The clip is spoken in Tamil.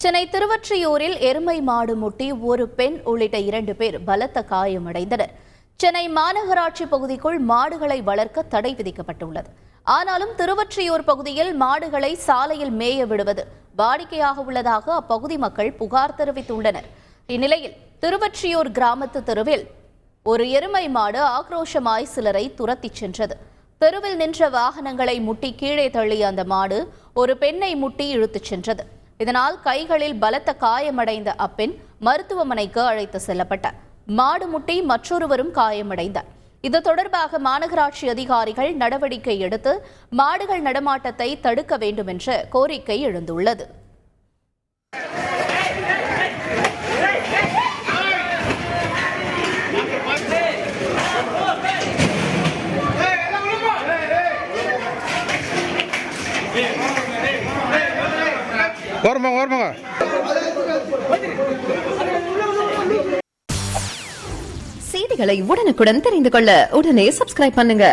சென்னை திருவொற்றியூரில் எருமை மாடு முட்டி ஒரு பெண் உள்ளிட்ட 2 பேர் பலத்த காயமடைந்தனர். சென்னை மாநகராட்சி பகுதிக்குள் மாடுகளை வளர்க்க தடை விதிக்கப்பட்டுள்ளது. ஆனாலும் திருவொற்றியூர் பகுதியில் மாடுகளை சாலையில் மேய விடுவது வாடிக்கையாக உள்ளதாக அப்பகுதி மக்கள் புகார் தெரிவித்துள்ளனர். இந்நிலையில் திருவொற்றியூர் கிராமத்து தெருவில் ஒரு எருமை மாடு ஆக்ரோஷமாய் சிலரை துரத்திச் சென்றது. தெருவில் நின்ற வாகனங்களை முட்டி கீழே தள்ளிய அந்த மாடு ஒரு பெண்ணை முட்டி இழுத்துச் சென்றது. இதனால் கைகளில் பலத்த காயமடைந்த அப்பெண் மருத்துவமனைக்கு அழைத்து செல்லப்பட்டார். மாடு முட்டி மற்றொருவரும் காயமடைந்தார். இது தொடர்பாக மாநகராட்சி அதிகாரிகள் நடவடிக்கை எடுத்து மாடுகள் நடமாட்டத்தை தடுக்க வேண்டும் என்ற கோரிக்கை எழுந்துள்ளது. செய்திகளை உடனுக்குடன் தெரிந்து கொள்ள உடனே சப்ஸ்கிரைப் பண்ணுங்க.